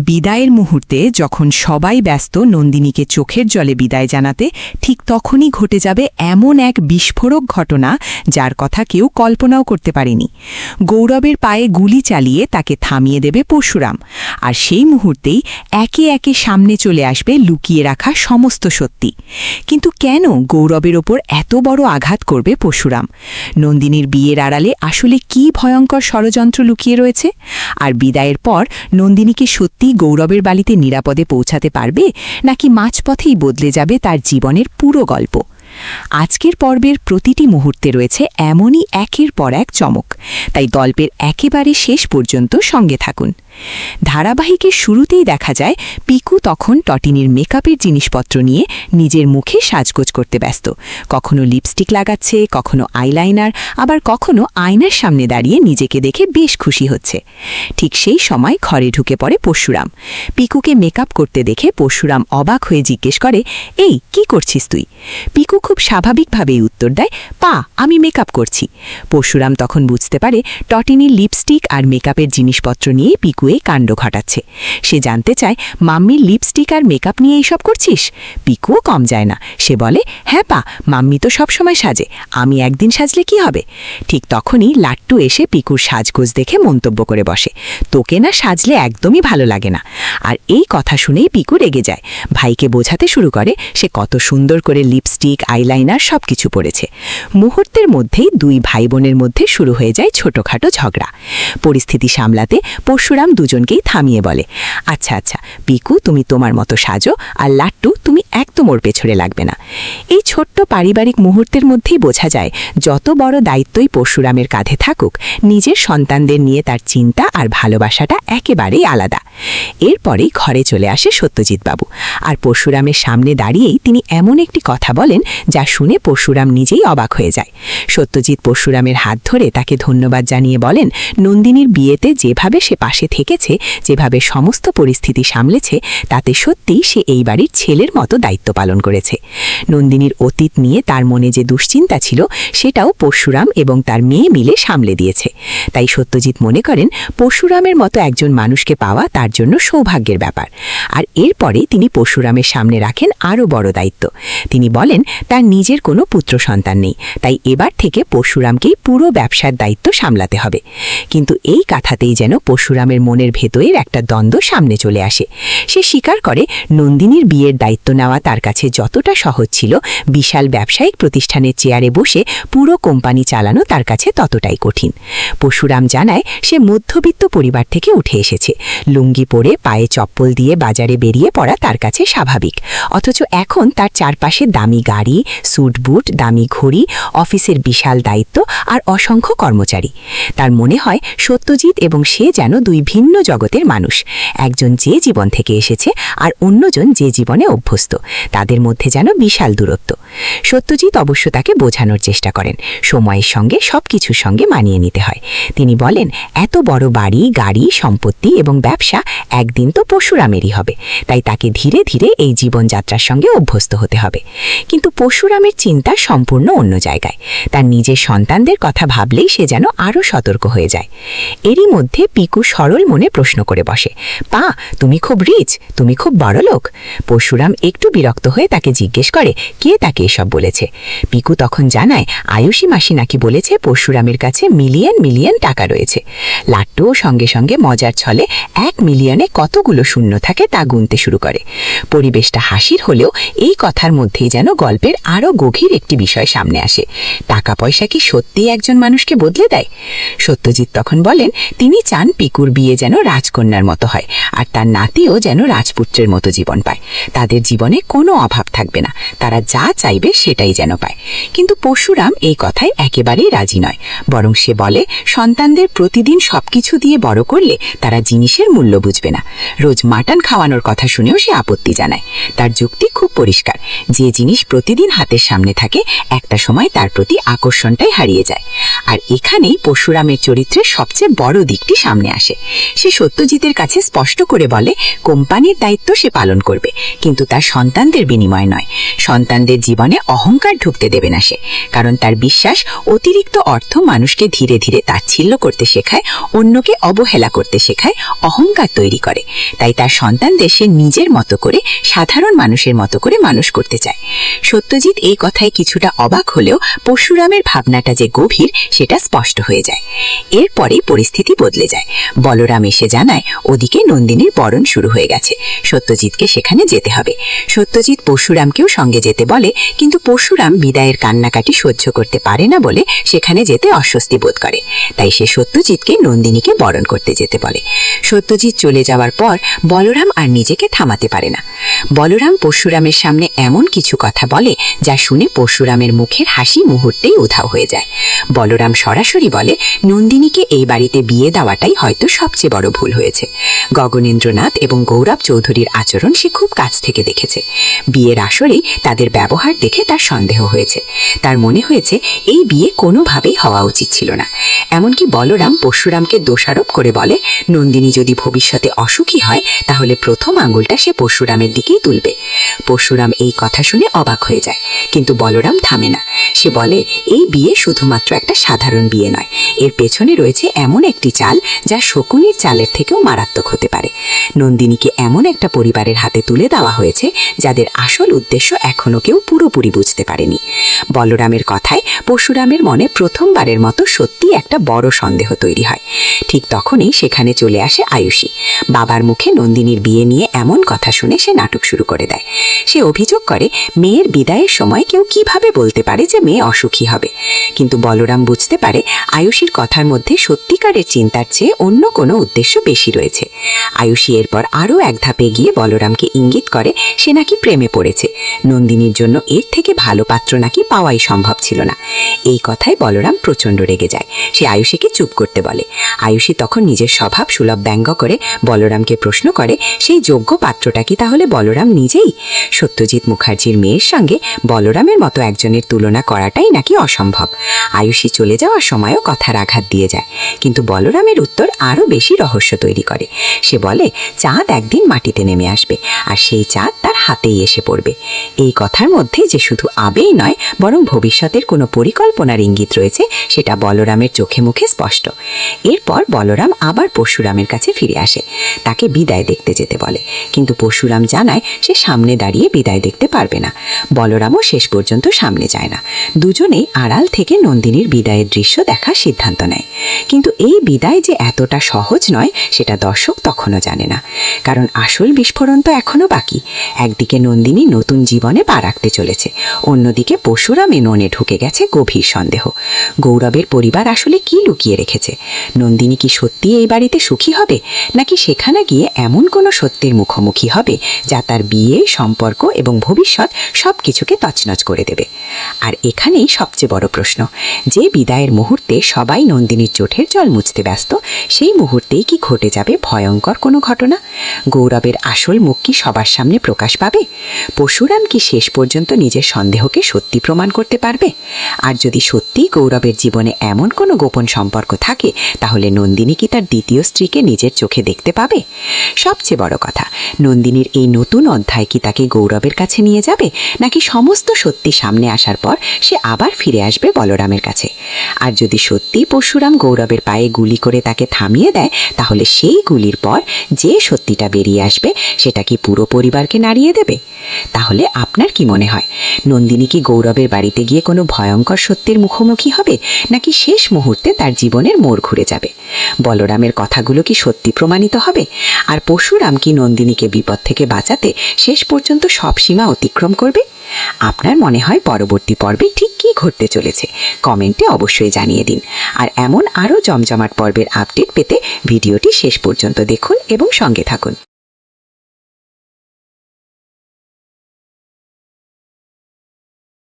বিদায়ের মুহূর্তে যখন সবাই ব্যস্ত নন্দিনীকে চোখের জলে বিদায় জানাতে, ঠিক তখনই ঘটে যাবে এমন এক বিস্ফোরক ঘটনা যার কথা কেউ কল্পনাও করতে পারেনি। গৌরবের পায়ে গুলি চালিয়ে তাকে থামিয়ে দেবে পরশুরাম, আর সেই মুহূর্তেই একে একে সামনে চলে আসবে লুকিয়ে রাখা সমস্ত সত্যি। কিন্তু কেন গৌরবের ওপর এত বড় আঘাত করবে পরশুরাম? নন্দিনীর বিয়ের আড়ালে আসলে কি ভয়ঙ্কর ষড়যন্ত্র লুকিয়ে রয়েছে? আর বিদায়ের পর নন্দিনীকে সত্যি গৌরবের বাড়িতে নিরাপদে পৌঁছাতে পারবে, নাকি মাঝপথেই বদলে যাবে তার জীবনের পুরো গল্প? আজকের পর্বের প্রতিটি মুহূর্তে রয়েছে এমনই একের পর এক চমক, তাই গল্পের একেবারে শেষ পর্যন্ত সঙ্গে থাকুন। ধারাবাহিকের শুরুতেই দেখা যায় পিকু তখন টটিনির মেকআপের জিনিসপত্র নিয়ে নিজের মুখে সাজগোজ করতে ব্যস্ত। কখনো লিপস্টিক লাগাচ্ছে, কখনো আইলাইনার, আবার কখনো আয়নার সামনে দাঁড়িয়ে নিজেকে দেখে বেশ খুশি হচ্ছে। ঠিক সেই সময় ঘরে ঢুকে পড়ে পরশুরাম। পিকুকে মেকআপ করতে দেখে পরশুরাম অবাক হয়ে জিজ্ঞেস করে, এই কি করছিস তুই? পিকু খুব স্বাভাবিকভাবেই উত্তর দেয়, পা, আমি মেকআপ করছি। পরশুরাম তখন বুঝতে পারে টটিনির লিপস্টিক আর মেকআপের জিনিসপত্র নিয়ে পিকু এই কাণ্ড ঘটাচ্ছে। সে জানতে চায়, মাম্মির লিপস্টিক আর মেকআপ নিয়ে এইসব করছিস? পিকুও কম যায় না, সে বলে, হ্যাঁ পা, মাম্মি তো সবসময় সাজে, আমি একদিন সাজলে কি হবে? ঠিক তখনই লাট্টু এসে পিকুর সাজগোজ দেখে মন্তব্য করে বসে, তোকে না সাজলে একদমই ভালো লাগে না। আর এই কথা শুনেই পিকু রেগে যায়। ভাইকে বোঝাতে শুরু করে সে কত সুন্দর করে লিপস্টিক, আইলাইনার সবকিছু পরেছে। মুহূর্তের মধ্যেই দুই ভাই বোনের মধ্যে শুরু হয়ে যায় ছোটখাটো ঝগড়া। পরিস্থিতি সামলাতে পরশুরাম দুজনকেই থামিয়ে বলে, আচ্ছা আচ্ছা পিকু, তুমি তোমার মতো সাজো, আর লাট্টু তুমি একদম ওর পেছনে লাগবে না। এই ছোট্ট পারিবারিক মুহূর্তের মধ্যেই বোঝা যায় যত বড় দায়িত্বই পরশুরামের কাঁধে থাকুক, নিজের সন্তানদের নিয়ে তার চিন্তা আর ভালোবাসাটা একেবারেই আলাদা। এরপরেই ঘরে চলে আসে সত্যজিৎ বাবু, আর পরশুরামের সামনে দাঁড়িয়েই তিনি এমন একটি কথা বলেন যা শুনে পরশুরাম নিজেই অবাক হয়ে যায়। সত্যজিৎ পরশুরামের হাত ধরে তাকে ধন্যবাদ জানিয়ে বলেন, নন্দিনীর বিয়েতে যেভাবে সে পাশে থেকেছে, যেভাবে সমস্ত পরিস্থিতি সামলেছে, তাতে সত্যিই সে এই বাড়ির ছেলের মতো দায়িত্ব পালন করেছে। নন্দিনীর অতীত নিয়ে তার মনে যে দুশ্চিন্তা ছিল, সেটাও পরশুরাম এবং তার মেয়ে মিলে সামলে দিয়েছে। তাই সত্যজিৎ মনে করেন পরশুরামের মতো একজন মানুষকে পাওয়া তার জন্য সৌভাগ্যের ব্যাপার। আর এরপরেই তিনি পরশুরামের সামনে রাখেন আরও বড় দায়িত্ব। তিনি বলেন তার নিজের কোনো পুত্র সন্তান নেই, তাই এবার থেকে পরশুরামকেই পুরো ব্যবসার দায়িত্ব সামলাতে হবে। কিন্তু এই কথাতেই যেন পরশুরামের মনের ভেতরের একটা দ্বন্দ্ব সামনে চলে আসে। সে স্বীকার করে নন্দিনীর বিয়ের দায়িত্ব নেওয়া তার কাছে যতটা সহজ ছিল, বিশাল ব্যবসায়িক প্রতিষ্ঠানের চেয়ারে বসে পুরো কোম্পানি চালানো তার কাছে ততটাই কঠিন। পরশুরাম জানায় সে মধ্যবিত্ত পরিবার থেকে উঠে এসেছে। লুঙ্গি পরে পায়ে চপ্পল দিয়ে বাজারে বেরিয়ে পড়া তার কাছে স্বাভাবিক, অথচ এখন তার চারপাশে দামি গাড়ি, স্যুট বুট, দামি ঘড়ি, অফিসের বিশাল দায়িত্ব আর অসংখ্য কর্মচারী। তার মনে হয় সত্যজিৎ এবং সে যেন দুই ভিন্ন জগতের মানুষ। একজন যে জীবন থেকে এসেছে আর অন্যজন যে জীবনে অভ্যস্ত, তাদের মধ্যে যেন বিশাল দূরত্ব। সত্যজিৎ অবশ্য তাকে বোঝানোর চেষ্টা করেন, সময়ের সঙ্গে সবকিছুর সঙ্গে মানিয়ে নিতে হয়। তিনি বলেন, এত বড় বাড়ি, গাড়ি, সম্পত্তি এবং ব্যবসা একদিন তো পরশুরামেরই হবে, তাই তাকে ধীরে ধীরে এই জীবনযাত্রার সঙ্গে অভ্যস্ত হতে হবে। কিন্তু পরশুরামের চিন্তা সম্পূর্ণ অন্য জায়গায়। তার নিজের সন্তানদের কথা ভাবলেই সে যেন আরও সতর্ক হয়ে যায়। এরই মধ্যে পিকু সরল মনে প্রশ্ন করে বসে, পা, তুমি খুব রিচ, তুমি খুব বড় লোক? পরশুরাম একটু বিরক্ত হয়ে তাকে জিজ্ঞেস করে, কে তাকে এসব বলেছে? পিকু তখন জানায়, আয়ুষী মাসি নাকি বলেছে পরশুরামের কাছে মিলিয়ন মিলিয়ন টাকা রয়েছে। লাট্টুও সঙ্গে সঙ্গে মজার ছলে 1 মিলিয়নে কতগুলো শূন্য থাকে তা গুনতে শুরু করে। পরিবেশটা হাসির হলেও এই কথার মধ্যেই যেন গল্পের আরও গভীর একটি বিষয় সামনে আসে। টাকা পয়সা কি সত্যিই একজন মানুষকে বদলে দেয়? সত্যজিৎ তখন বলেন, তিনি চান পিকুর বিয়ে যেন রাজকন্যার মতো হয়, আর তার নাতিও যেন রাজপুত্রের মতো জীবন পায়। তাদের জীবনে কোনো অভাব থাকবে না, তারা যা চাইবে সেটাই যেন পায়। কিন্তু পরশুরাম এই কথায় একেবারেই রাজি নয়, বরং সে বলে, সন্তানদের প্রতিদিন সবকিছু দিয়ে বড় করলে তারা জিনিসের মূল্য বুঝবে না। রোজ মাটন খাওয়ানোর কথা শুনেও সে আপত্তি জানায়। তার যুক্তি খুব পরিষ্কার, যে জিনিস প্রতিদিন হাতের সামনে থাকে, একটা সময় তার প্রতি আকর্ষণটাই হারিয়ে যায়। আর এখানেই পরশুরামের চরিত্রের সবচেয়ে বড় দিকটি সামনে আসে। সে সত্যজিতের কাছে স্পষ্ট করে বলে কোম্পানির দায়িত্ব সে পালন করবে, কিন্তু তার সন্তানদের বিনিময় নয়। সন্তানদের জীবনে অহংকার ঢুকতে দেবে না সে, কারণ তার বিশ্বাস অতিরিক্ত অর্থ মানুষকে ধীরে ধীরে তাচ্ছিল্য করতে শেখায়, অন্যকে অবহেলা করতে শেখায়, অহংকার তৈরি করে। তাই তার সন্তানদের সে নিজের মতো করে, সাধারণ মানুষের মতো করে মানুষ করতে চায়। সত্যজিৎ এই কথায় কিছুটা অবাক হলেও পরশুরামের ভাবনাটা যে গভীর সেটা স্পষ্ট হয়ে যায়। এরপরেই পরিস্থিতি বদলে যায়। বলরাম এসে জানায় ওদিকে নন্দিনীর বরণ শুরু হয়ে গেছে, সত্যজিৎকে সেখানে যেতে হবে। সত্যজিৎ পরশুরামকেও সঙ্গে যেতে বলে, কিন্তু পরশুরাম বিদায়ের কান্নাকাটি সহ্য করতে পারে না বলে সেখানে যেতে অস্বস্তি বোধ করে। তাই সে সত্যজিৎকে নন্দিনীকে বরণ করতে যেতে বলে। সত্যজিৎ চলে যাওয়ার পর বলরাম আর নিজেকে থামাতে পারে না। বলরাম পরশুরামের সামনে এমন কিছু কথা বলে যা শুনে পরশুরামের মুখের হাসি মুহূর্তেই উধাও হয়ে যায়। বলরাম সরাসরি বলে নন্দিনীকে এই বাড়িতে বিয়ে দেওয়াটাই হয়তো সবচেয়ে বড় ভুল হয়েছে। গগনেন্দ্রনাথ এবং গৌরব চৌধুরীর আচরণ সে খুব কাছ থেকে দেখেছে। বিয়ের আসরেই তাদের ব্যবহার দেখে তার সন্দেহ হয়েছে। তার মনে হয়েছে এই বিয়ে কোনোভাবেই হওয়া উচিত ছিল না। এমনকি বলরাম পরশুরামকে দোষারোপ করে বলে নন্দিনী যদি ভবিষ্যতে অসুখী হয় তাহলে প্রথম আঙুলটা সে পরশুরামের দিকেই তুলবে। পরশুরাম এই কথা শুনে অবাক হয়ে যায়, কিন্তু বলরাম থামে না। সে বলে এই বিয়ে শুধুমাত্র একটা সাধারণ বিয়ে নয়, এর পেছনে রয়েছে এমন একটি চাল যা শকুনির চালের থেকেও মারাত্মক হতে পারে। নন্দিনীকে এমন একটা পরিবারের হাতে তুলে দেওয়া হয়েছে যাদের আসল উদ্দেশ্য এখনো কেউ পুরোপুরি বুঝতে পারেনি। বলরামের কথায় পরশুরামের মনে প্রথমবারের মতো সত্যি একটা বড় সন্দেহ তৈরি হয়। ঠিক তখনই সেখানে চলে আসে আয়ুষী। বাবার মুখে নন্দিনীর বিয়ে নিয়ে এমন কথা শুনে সে নাটক শুরু করে দেয়। সে অভিযোগ করে মেয়ের বিদায়ের সময় কেউ কিভাবে বলতে পারে যে মেয়ে অসুখী হবে। কিন্তু বলরাম বুঝতে পারে আয়ুষীর কথার মধ্যে সত্যিকারের চিন্তার চেয়ে অন্য কোনো উদ্দেশ্য বেশি রয়েছে। আয়ুষী এরপর আরও এক ধাপে গিয়ে বলরামকে ইঙ্গিত করে সে নাকি প্রেমে পড়েছে। নন্দিনীর জন্য এর থেকে ভালো পাত্র নাকি পাওয়াই সম্ভব ছিল না। এই কথায় বলরাম প্রচণ্ড রেগে যায়। সে আয়ুষীকে চুপ করতে বলে। আয়ুষী তখন নিজের স্বভাব সুলভ ব্যঙ্গ করে বলরামকে প্রশ্ন করে সেই যোগ্য পাত্রটা কি তাহলে বলরাম নিজেই? সত্যজিৎ মুখার্জির মেয়ের সঙ্গে বলরামের মতো একজনের তুলনা করাটাই নাকি অসম্ভব। আয়ুষী চলে যাওয়ার সময়ও কথার আঘাত দিয়ে যায়, কিন্তু বলরামের উত্তর আরও বেশি রহস্য তৈরি করে। সে বলে চাঁদ একদিন মাটিতে নেমে আসবে, আর সেই চাঁদ তার হাতেই এসে পড়বে। এই কথার মধ্যে যে শুধু আবেগ নয় বরং ভবিষ্যতের কোনো পরিকল্পনার ইঙ্গিত রয়েছে সেটা বলরামের চোখে মুখে স্পষ্ট। এরপর বলরাম আবার পরশুরামের কাছে ফিরে আসে, তাকে বিদায় দেখতে যেতে বলে, কিন্তু পরশুরাম জানায় সে সামনে দাঁড়িয়ে বিদায় দেখতে পারবে না। বলরামও শেষ পর্যন্ত সামনে যায় না। দুজনেই আড়াল থেকে নন্দিনীর বিদায়ের দৃশ্য দেখার সিদ্ধান্ত নেয়। কিন্তু এই বিদায় যে এতটা সহজ নয় সেটা দর্শক তখনও জানে না, কারণ আসল বিস্ফোরণ তো এখনো বাকি। একদিকে নন্দিনী নতুন জীবনে পা রাখতে চলেছে, অন্যদিকে পরশুরামে মনে ঢুকে গেছে গভীর সন্দেহ। গৌরবের পরিবার আসলে কি লুকিয়ে রেখেছে? নন্দিনী কি সত্যি এই বাড়িতে সুখী হবে, নাকি সেখানে গিয়ে এমন কোনো সত্যের মুখোমুখি হবে যা তার বিয়ে, সম্পর্ক এবং ভবিষ্যৎ সব কিছুকে তছনছ করে দেবে? আর এখানেই সবচেয়ে বড় প্রশ্ন, যে বিদায়ের মুহূর্তে সবাই নন্দিনীর চোখের জল মুছতে ব্যস্ত, সেই মুহূর্তেই কি ঘটে যাবে ভয়ঙ্কর কোনো ঘটনা? গৌরবের আসল মুখ কি সবার সামনে প্রকাশ পাবে? পরশুরাম কি শেষ পর্যন্ত নিজের সন্দেহকে সত্যি প্রমাণ করতে পারবে? আর যদি সত্যিই গৌরবের জীবনে এমন কোনো গোপন সম্পর্ক থাকে, তাহলে নন্দিনী কি তার দ্বিতীয় স্ত্রীকে নিজের চোখে দেখতে পাবে? সবচেয়ে বড় কথা, নন্দিনীর এই নতুন অধ্যায় কি তাকে গৌরবের কাছে নিয়ে যাবে, নাকি সমস্ত সত্যি সামনে আসার পর সে আবার ফিরে আসবে বলরামের কাছে? আর যদি সত্যি পরশুরাম গৌরবের পায়ে গুলি করে তাকে থামিয়ে দেয়, তাহলে সেই গুলির পর যে সত্যিটা বেরিয়ে আসবে সেটা কি পুরো পরিবারকে নাড়িয়ে দেবে? তাহলে আপনার কি মনে হয়, নন্দিনী কি গৌরবের বাড়িতে গিয়ে কোনো ভয়ঙ্কর সত্যের মুখোমুখি হবে, নাকি শেষ মুহূর্তে তার জীবনের মোড় ঘুরে যাবে? বলরামের কথাগুলো কি সত্যি প্রমাণিত হবে? আর পরশুরাম কি নন্দিনীকে বিপদ থেকে বাঁচাতে শেষ পর্যন্ত সব সীমা অতিক্রম করবে? আপনার মনে হয় পরবর্তী পর্বে ঠিক কী ঘটতে চলেছে কমেন্টে অবশ্যই জানিয়ে দিন। আর এমন আরও জমজমাট পর্বের আপডেট পেতে ভিডিওটি শেষ পর্যন্ত দেখুন এবং সঙ্গে থাকুন।